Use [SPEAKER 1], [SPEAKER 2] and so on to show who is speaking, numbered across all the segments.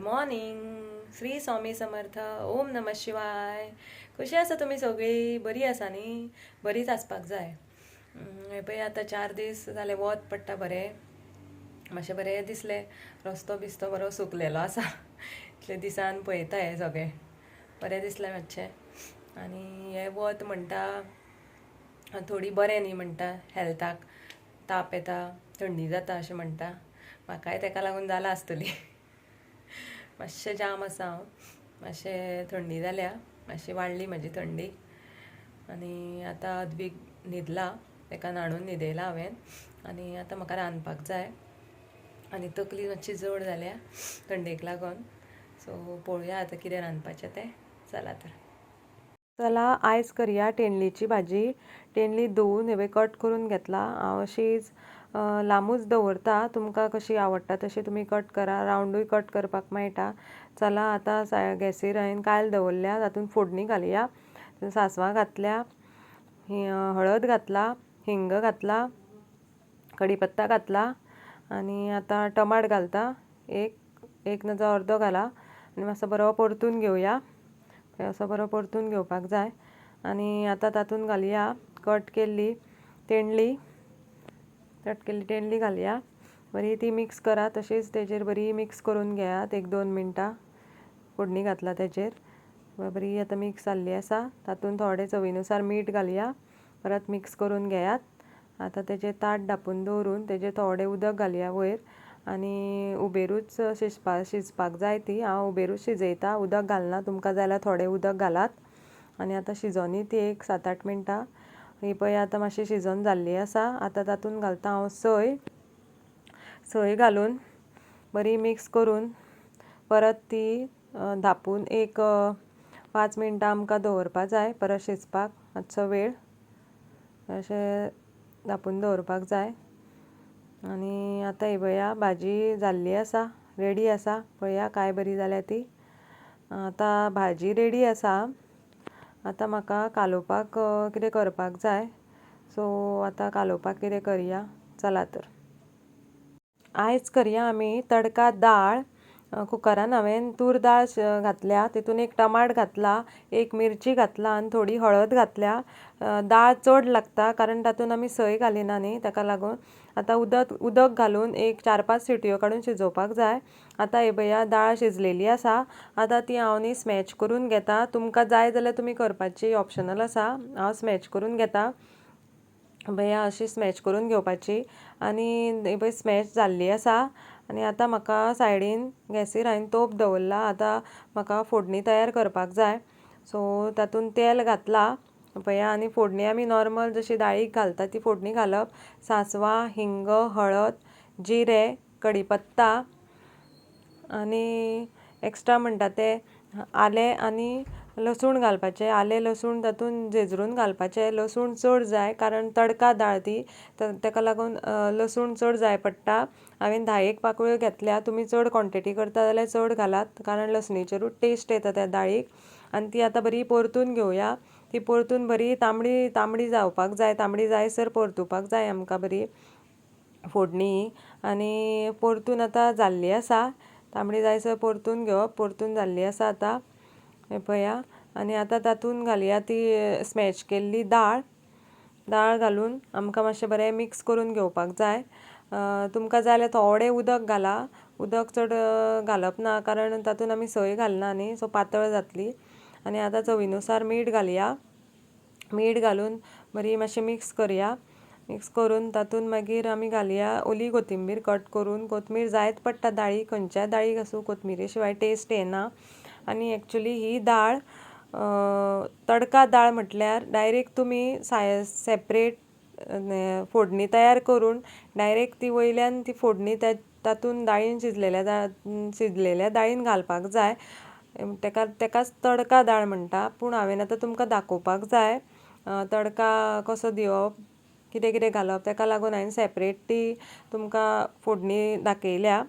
[SPEAKER 1] Morning. Shri Swami Samarth. ओम नमः शिवाय. कशी आसा तुमी सगळी? बरी आसा न्ही? बरीच आसपाक जाय. हे पळय आतां 4 दीस जाले वत पडटा बरें. मातशें बरें दिसलें. रस्तो बिस्तो बरो सुकलेलो आसा. इतले दिसान पळयता हें सगळें. बरें दिसलें मातशें. आनी हें वत म्हणटा थोडी बरें न्ही म्हणटा हेल्थाक. ताप येता, थंडी जाता अशें म्हणटा. म्हाकाय ताका लागून जाला आसतली. मातशें जाम आसा हांव. मातशें थंडी जाल्या, मातशी वाडली म्हाजी थंडी. आनी आतां अदवीक न्हिदला, ताका न्हाणून न्हिदयला हांवें. आनी आतां म्हाका रांदपाक जाय. आनी तकली मातशी जड जाल्या थंडेक लागून. सो पळोवया आतां कितें रांदपाचें तें. चला तर. चला आयज करया तेंडलीची भाजी. तेंडली धुवून हें कट करून घेतला. हांव अशीच लांबूच दवरता. तुमकां कशी आवडटा तशी तुमी कट करा. रावंडूय कट करपाक मेळटा. चला आतां गॅसीर हांवें कायल दवरल्या. तातूंत फोडणी घालया. सासवां घातल्या, हळद घातला, हिंग घातला, कढीपत्ता घातला. आनी आतां टमाट घालता. एक नाजाल्यार अर्दो घाला. आनी मातसो बरो परतून घेवया. असो बरो परतून घेवपाक जाय. आनी आतां तातूंत घालया कट केल्ली तेंडली. घालया. बरी ती मिक्स करा. तशीच तेजेर बरी मिक्स करून घेयात 1-2 मिनटां. फोडणी घातला तेजेर. बरी आतां मिक्स जाल्ली आसा. तातूंत थोडें चवीनुसार मीठ घालया. परत मिक्स करून घेयात. आतां तेजेर ताट धापून दवरून तेजेर थोडें उदक घालया वयर. आनी उबेरूच शिजपाक जाय ती. हांव उबेरूच शिजयता, उदक घालना. तुमकां जाय जाल्यार थोडें उदक घालात. आनी आतां शिजोनी ती 7-8 मिनटां. ही पळय आतां मातशी शिजोन जाल्ली आसा. आतां तातूंत घालता हांव सोय घालून बरी मिक्स करून परत ती धापून 5 मिनटां आमकां दवरपाक जाय. परत शिजपाक मातसो वेळ अशें धापून दवरपाक जाय. आनी आतां ही पळया भाजी जाल्ली आसा, रेडी आसा. पळया काय बरी जाल्या ती. आतां भाजी रेडी आसा. आतां म्हाका कालोवपाक कितें करपाक जाय. सो आतां कालोवपाक कितें करया. चला तर. आयज करया आमी तडका दाळ. कुकरान हांवें तूर दाळ घातल्या. तितून एक टमाट घातला, एक मिरची घातला आनी थोडी हळद घातल्या. दाळ चड लागता कारण तातूंत आमी सय घालिना न्ही, ताका लागून. आतां उदक घालून एक 4-5 सिटयो काडून शिजोवपाक जाय. आतां हे पळया दाळ शिजलेली आसा. आतां ती हांव न्ही स्मॅच करून घेता. तुमकां जाय जाल्यार तुमी करपाची, ऑप्शनल आसा. हांव स्मॅच करून घेता. भया अशी स्मॅच करून घेवपाची. आनी पळय स्मॅच जाल्ली आसा. आनी आतां म्हाका सायडीन गॅसीर हांवें तोप दवरला. आतां म्हाका फोडणी तयार करपाक जाय. सो तातूंत तेल घातला पळया. आनी फोडणी आमी नॉर्मल जशी दाळीक घालता ती फोडणी घालप. सांसवां, हिंग, हळद, जिरें, कढीपत्ता आनी एक्स्ट्रा म्हणटा ते आलें आनी लसूण घालपाचें. आलें लसूण तातूंत झेजरून घालपाचें. लसूण चड जाय कारण तडका दाळ ती, ताका लागून लसूण चड जाय पडटा. हांवें 10-1 पाकळ्यो घेतल्या. तुमी चड क्वॉन्टिटी करता जाल्यार चड घालात कारण लसणीचेरूच टेस्ट येता त्या दाळीक. आनी ती आतां बरी परतून घेवया. ती परतून बरी तांबडी जावपाक जाय. तांबडी जायसर परतुपाक जाय आमकां बरी फोडणी. आनी परतून आतां जाल्ली आसा. तांबडी जायसर परतून घेवप. परतून जाल्ली आसा आतां हे पळया. आनी आतां तातूंत घालया ती स्मॅच केल्ली दाळ घालून आमकां मातशें बरें मिक्स करून घेवपाक जाय. तुमकां जाय जाल्यार थोडें उदक घाला. उदक चड घालप ना कारण तातूंत आमी सय घालना न्ही, सो पातळ जातली. आनी आतां चवीनुसार मीठ घालया. मीठ घालून बरी मातशी मिक्स करया. मिक्स करून तातूंत मागीर आमी घालया ओली कोथिंबीर कट करून. कोथमीर जायत पडटा दाळीक. खंयच्याय दाळीक आसूं कोथमिरे शिवाय टेस्ट येना. आनी एक्चुली ही दाळ तडका दाळ म्हटल्यार डायरेक्ट तुमी सेपरेट फोडणी तयार करून डायरेक्ट ती वयल्यान ती फोडणी तातूंत दाळीन शिजलेल्या दाळीन घालपाक जाय. तेकाच तडका दाळ म्हणटा. पूण हांवें आतां तुमकां दाखोवपाक जाय तडका कसो दिवप, कितें कितें घालप. ताका लागून हांवें सेपरेट ती तुमकां फोडणी दाखयल्या.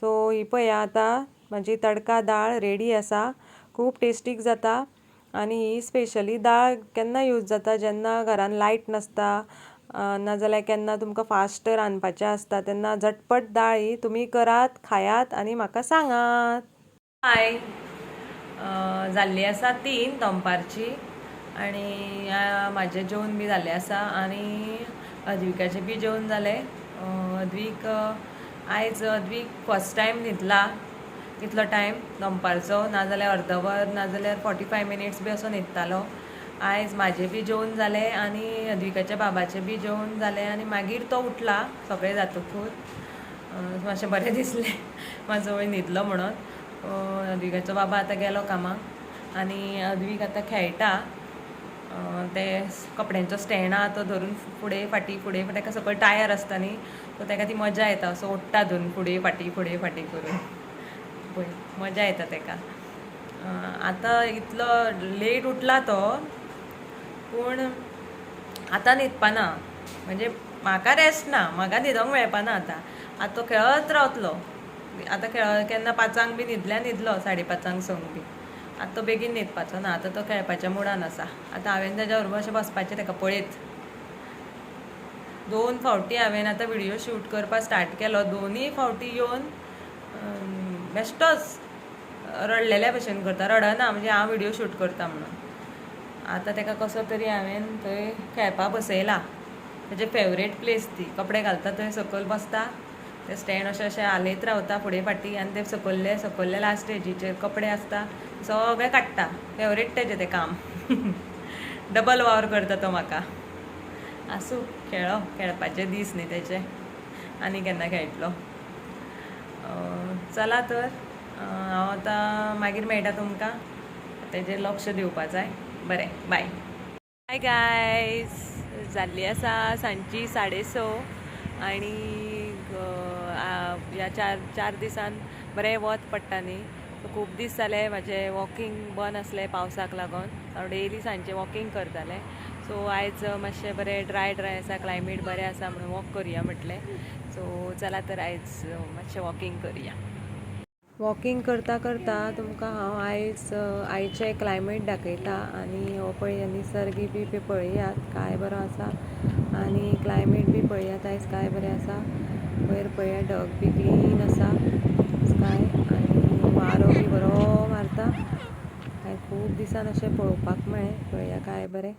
[SPEAKER 1] सो ही पळया आतां म्हाजी तडका दाळ रेडी आसा. खूब टेस्टीक जाता. आनी ही स्पेशली दाळ केन्ना यूज जाता जेन्ना घरान लायट नासता नाजाल्यार केन्ना तुमकां फास्ट रांदपाचें आसता तेन्ना झटपट दाळ ही तुमी करात, खायात आनी म्हाका सांगात. हाय, जाल्ली आसा 3 दनपारची आनी म्हाजें जेवण बी जाल्लें आसा आनी अद्विकाचें बी जेवण जालें. अद्वीक आयज अद्वीक फर्स्ट टायम न्हिदला तितलो टायम दनपारचो, नाजाल्यार अर्द वर नाजाल्यार 45 मिनिट्स बी असो न्हिदतालो. आयज म्हाजें बी जेवण जालें आनी अद्विकाच्या बाबाचें बी जेवण जालें आनी मागीर तो उठला सगळें जातकूच. मातशें बरें दिसलें म्हाजो वय न्हिदलो म्हणून. अद्विकाचो बाबा आतां गेलो कामाक आनी अद्वीक आतां खेळटा. ते कपड्यांचो स्टँड आहा तो धरून फुडें फाटीं ताका सकयल टायर आसता न्ही, सो ताका ती मजा येता, असो ओडटा धरून फुडें फाटीं करून पळय मजा येता ताका. आतां इतलो लेट उठला तो, पूण आतां न्हिदपाना, म्हणजे म्हाका रेस्ट ना, म्हाका न्हिदोंक मेळपाना आतां तो खेळत रावतलो. आतां केन्ना 5 बी न्हिदलो 5:30 संक बी. आतां तो बेगीन न्हिदपाचो ना, आतां तो खेळपाच्या मुडान आसा. आतां हांवें ताच्या बरोबर अशें बसपाचें ताका पळयत. 2 फावटी हांवें आतां व्हिडियो शूट करपाक स्टार्ट केलो, 2य फावटी येवन बेश्टोच रडलेल्या भशेन करता. रडना म्हणजे हांव व्हिडियो शूट करता म्हणून. आतां ताका कसो तरी हांवें थंय खेळपाक बसयला. ताजे फेवरेट प्लेस ती, कपडे घालता थंय सकयल बसता, ते स्टँड अशें हालयत रावता फुडें फाटीं आनी ते सकयल्ले लास्ट स्टेजीचेर कपडे आसता सगळे काडटा. फेवरेट तेजें तें काम. डबल वावर करता तो म्हाका. आसूं खेळपाचे दीस न्ही तेजे, आनी केन्ना खेळटलो. चला तर हांव आतां मागीर मेळटा तुमकां. तेजेर लक्ष दिवपा जाय. बरें, बाय. हाय गायज, जाल्ली आसा सांजची 6:30 आनी ह्या चार दिसान बरें वत पडटा न्ही. खूब दीस जाले म्हाजें वॉकिंग बंद आसलें पावसाक लागून. हांव डेली सांजचें वॉकिंग करतालें. सो आयज मातशें बरें ड्राय आसा, क्लायमेट बरें आसा म्हणून वॉक करुया म्हटलें. सो चला तर आयज मातशें वॉकिंग करुया. वॉकिंग करता करता तुमकां हांव आयज आयचें क्लायमेट दाखयता आनी हो पळया निसर्ग बी पळयात काय बरो आसा आनी क्लायमेट बी पळयात आयज काय बरें आसा. वयर पळया ढग बी क्लीन आसा स्काय आनी वारो बी बरो मारता. खूब दिसान अशें पळोवपाक मेळ्ळें. पळया काय बरें.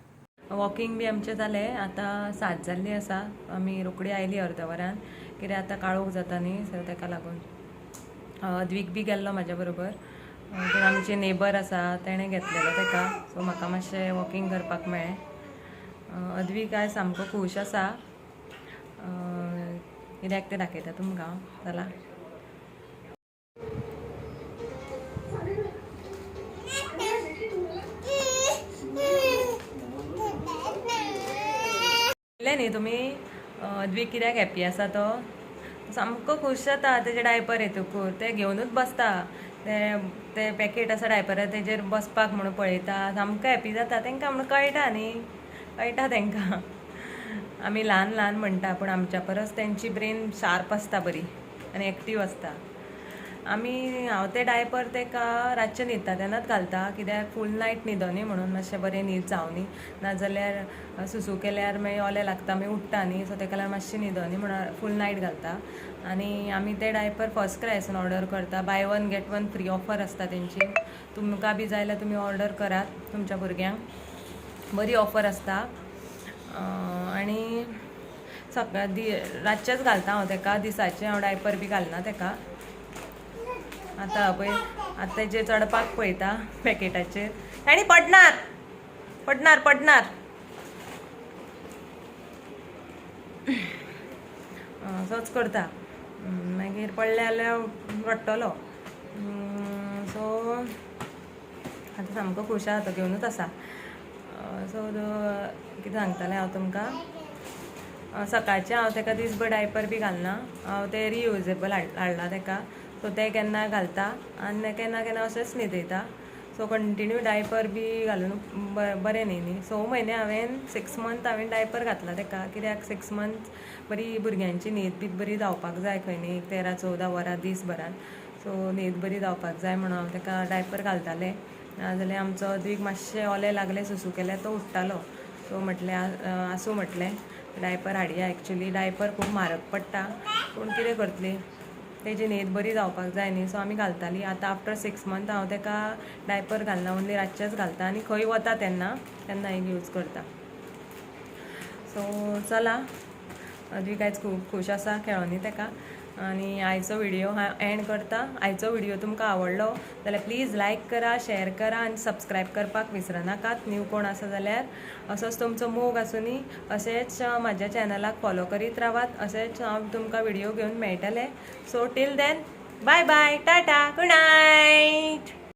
[SPEAKER 1] वॉकिंग बी आमचें जालें. आतां 7 जाल्ली आसा. आमी रोखडी आयली अर्द वरान, कित्याक आतां काळोख जाता न्ही, सो ताका लागून. अद्वीक बी गेल्लो म्हाज्या बरोबर. आमचे नेबर आसा तेणें घेतलेलो ताका, सो म्हाका मातशें वॉकिंग करपाक मेळ्ळें. अद्वीक आयज सामको खूश आसा, कित्याक तें दाखयता तुमकां. चला. न्ही तुमी अद्वीक कित्याक हॅप्पी आसा तो सामको खूश जाता. तेजे डायपर येतकूर ते घेवनूच बसता. ते पॅकेट आसा डायपरा तेजेर बसपाक म्हणून पळयता. सामको हॅप्पी जाता. तांकां म्हणून कळटा न्ही, कळटा तांकां. आमी ल्हान म्हणटा, पूण आमच्या परस तेंची ब्रेन शार्प आसता बरी आनी एक्टीव आसता. हांव ते डायपर ताका रातचें न्हिदता तेन्नाच घालता, कित्याक फूल नायट न्हिदो न्ही म्हणून, मातशें बरें न्हीद जावनी, नाजाल्यार सुसू केल्यार मागीर ओलें लागता, मागीर उठ्ठा न्ही, सो ताका लागून मातशें न्हिदो न्ही म्हणून फूल नायट घालता. आनी आमी ते डायपर फर्स्ट क्रायसून ऑर्डर करता. बाय 1 गेट 1 फ्री ऑफर आसता तेंची. तुमकां बी जाय जाल्यार तुमी ऑर्डर करात तुमच्या भुरग्यांक. बरी ऑफर आसता. आनी रातचेंच घालता हांव ताका, दिसाचें हांव डायपर बी घालना ताका. आतां पळय, आतां तेजेर चडपाक पळयता पॅकेटाचेर. ताणी पडणार. सोच करता, मागीर पडलें जाल्यार रडटलो. सो आतां सामको खूश आसा तो, घेवनूच आसा. सो कितें सांगतालें हांव तुमकां. सकाळचें हांव ताका दिसभर डायपर बी घालना. हांव ते रियुजेबल हाडला ताका, सो ते केन्ना घालता आनी केन्ना अशेंच न्हिदयता. सो कंटिन्यू डायपर बी घालून बरें न्ही. 6 म्हयने हांवें 6 मंथ हांवें डायपर घातला ताका, कित्याक 6 मंथ बरी भुरग्यांची न्हीद बी बरी जावपाक जाय खंय न्ही, 13-14 वरां दिसभरान. सो न्हीद बरी जावपाक जाय म्हणून हांव ताका डायपर घालतालें. नाजाल्यार आमचो अद्वीक मातशें ओलें लागलें, सुसू केल्यार तो उठ्ठालो. सो म्हटलें आसूं म्हटलें डायपर हाडया. एक्चुली डायपर खूब म्हारग पडटा, पूण कितें करतलीं, तेजी न्हीद बरी जावपाक जाय न्ही, सो आमी घालताली. आतां आफ्टर 6 मंथ हांव तेका डायपर घालना, ओन्ली रातचेच घालता आनी खंय वता तेन्ना एक यूज करता. सो चला, अजून कांयच खूब खूश आसा खेळोनी तेका. आनी आयचो व्हिडियो हांव एंड करता. आयचो व्हिडियो तुमकां आवडलो जाल्यार प्लीज लायक करा, शेअर करा आनी सबस्क्रायब करपाक विसरनाकात न्यू कोण आसा जाल्यार. असोच तुमचो मोग आसूनी, अशेंच म्हाज्या चॅनलाक फॉलो करीत रावात. अशेंच हांव तुमकां व्हिडियो घेवन मेळटलें. So till then, bye bye, tata, good night.